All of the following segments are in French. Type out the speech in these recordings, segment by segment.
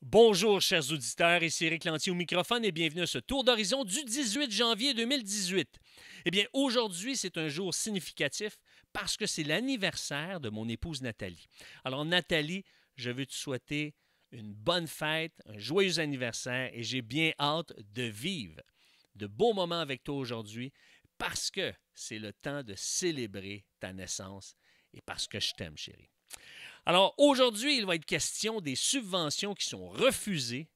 Bonjour, chers auditeurs, ici Éric Lantier au microphone et bienvenue à ce tour d'horizon du 18 janvier 2018. Eh bien, aujourd'hui, c'est un jour significatif parce que c'est l'anniversaire de mon épouse Nathalie. Alors, Nathalie, je veux te souhaiter une bonne fête, un joyeux anniversaire et j'ai bien hâte de vivre de beaux moments avec toi aujourd'hui parce que c'est le temps de célébrer ta naissance et parce que je t'aime, chérie. Alors, aujourd'hui, il va être question des subventions qui sont refusées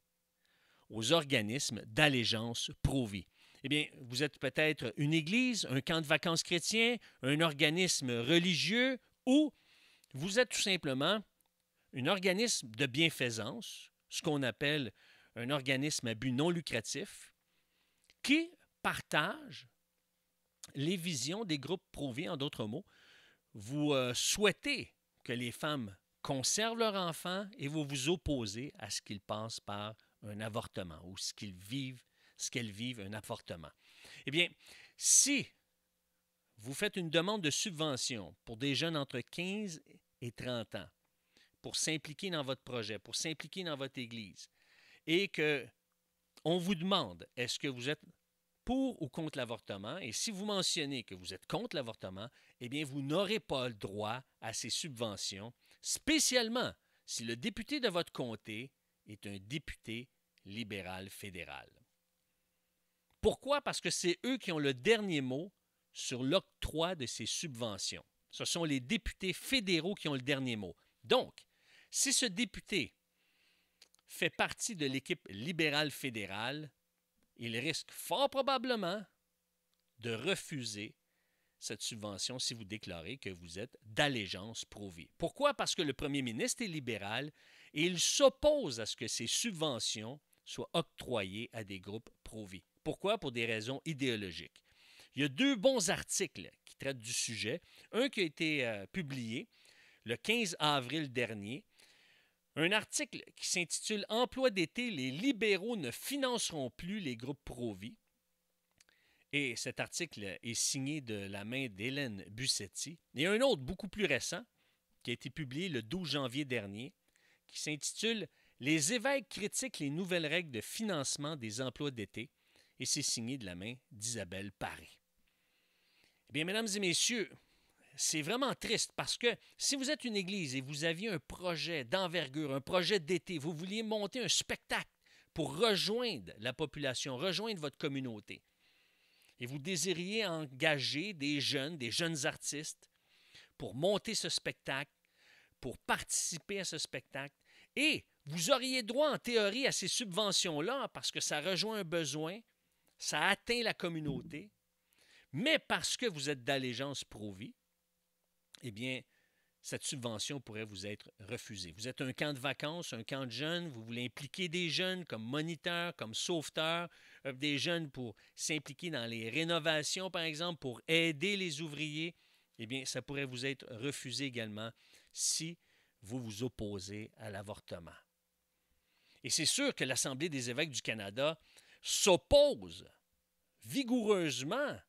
aux organismes d'allégeance pro-vie. Eh bien, vous êtes peut-être une église, un camp de vacances chrétien, un organisme religieux ou vous êtes tout simplement un organisme de bienfaisance, ce qu'on appelle un organisme à but non lucratif, qui partage les visions des groupes pro-vie, en d'autres mots. Vous souhaitez que les femmes conservent leur enfant et vous vous opposez à ce qu'ils passent par un avortement ou ce qu'elles vivent un avortement. Eh bien, si vous faites une demande de subvention pour des jeunes entre 15 et 30 ans pour s'impliquer dans votre projet, pour s'impliquer dans votre église, et que on vous demande est-ce que vous êtes pour ou contre l'avortement, et si vous mentionnez que vous êtes contre l'avortement, eh bien, vous n'aurez pas le droit à ces subventions, spécialement si le député de votre comté est un député libéral fédéral. Pourquoi? Parce que c'est eux qui ont le dernier mot sur l'octroi de ces subventions. Ce sont les députés fédéraux qui ont le dernier mot. Donc, si ce député fait partie de l'équipe libérale fédérale, il risque fort probablement de refuser cette subvention si vous déclarez que vous êtes d'allégeance pro-vie. Pourquoi? Parce que le premier ministre est libéral et il s'oppose à ce que ces subventions soient octroyées à des groupes pro-vie. Pourquoi? Pour des raisons idéologiques. Il y a deux bons articles qui traitent du sujet. Un qui a été publié le 15 avril dernier. Un article qui s'intitule « Emploi d'été, les libéraux ne financeront plus les groupes pro-vie ». Et cet article est signé de la main d'Hélène Bussetti. Et un autre beaucoup plus récent, qui a été publié le 12 janvier dernier, qui s'intitule « Les évêques critiquent les nouvelles règles de financement des emplois d'été ». Et c'est signé de la main d'Isabelle Paré. Eh bien, mesdames et messieurs, c'est vraiment triste parce que si vous êtes une église et vous aviez un projet d'envergure, un projet d'été, vous vouliez monter un spectacle pour rejoindre la population, rejoindre votre communauté, et vous désiriez engager des jeunes artistes pour monter ce spectacle, pour participer à ce spectacle, et vous auriez droit en théorie à ces subventions-là parce que ça rejoint un besoin, ça atteint la communauté, mais parce que vous êtes d'allégeance pro-vie, eh bien, cette subvention pourrait vous être refusée. Vous êtes un camp de vacances, un camp de jeunes, vous voulez impliquer des jeunes comme moniteurs, comme sauveteurs, des jeunes pour s'impliquer dans les rénovations, par exemple, pour aider les ouvriers, eh bien, ça pourrait vous être refusé également si vous vous opposez à l'avortement. Et c'est sûr que l'Assemblée des évêques du Canada s'oppose vigoureusement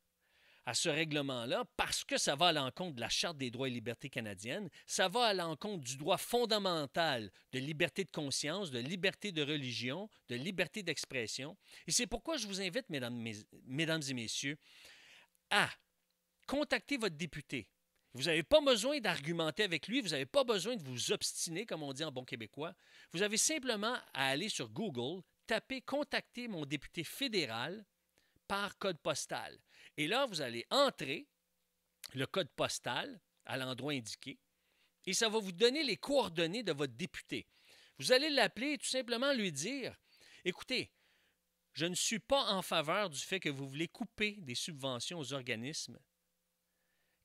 à ce règlement-là parce que ça va à l'encontre de la Charte des droits et libertés canadiennes, ça va à l'encontre du droit fondamental de liberté de conscience, de liberté de religion, de liberté d'expression. Et c'est pourquoi je vous invite, mesdames et messieurs, à contacter votre député. Vous n'avez pas besoin d'argumenter avec lui, vous n'avez pas besoin de vous obstiner, comme on dit en bon québécois. Vous avez simplement à aller sur Google, taper « Contacter mon député fédéral » par code postal. Et là, vous allez entrer le code postal à l'endroit indiqué et ça va vous donner les coordonnées de votre député. Vous allez l'appeler et tout simplement lui dire « Écoutez, je ne suis pas en faveur du fait que vous voulez couper des subventions aux organismes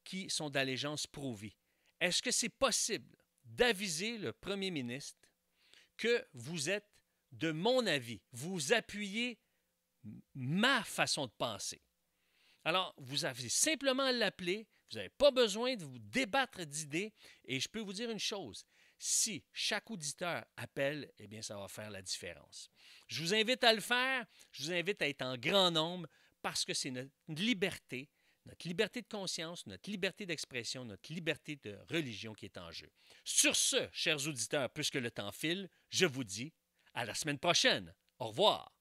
qui sont d'allégeance pro-vie. Est-ce que c'est possible d'aviser le premier ministre que vous êtes de mon avis, vous appuyez ma façon de penser? » Alors, vous avez simplement à l'appeler, vous n'avez pas besoin de vous débattre d'idées, et je peux vous dire une chose, si chaque auditeur appelle, eh bien, ça va faire la différence. Je vous invite à le faire, je vous invite à être en grand nombre, parce que c'est notre liberté de conscience, notre liberté d'expression, notre liberté de religion qui est en jeu. Sur ce, chers auditeurs, puisque le temps file, je vous dis À la semaine prochaine. Au revoir.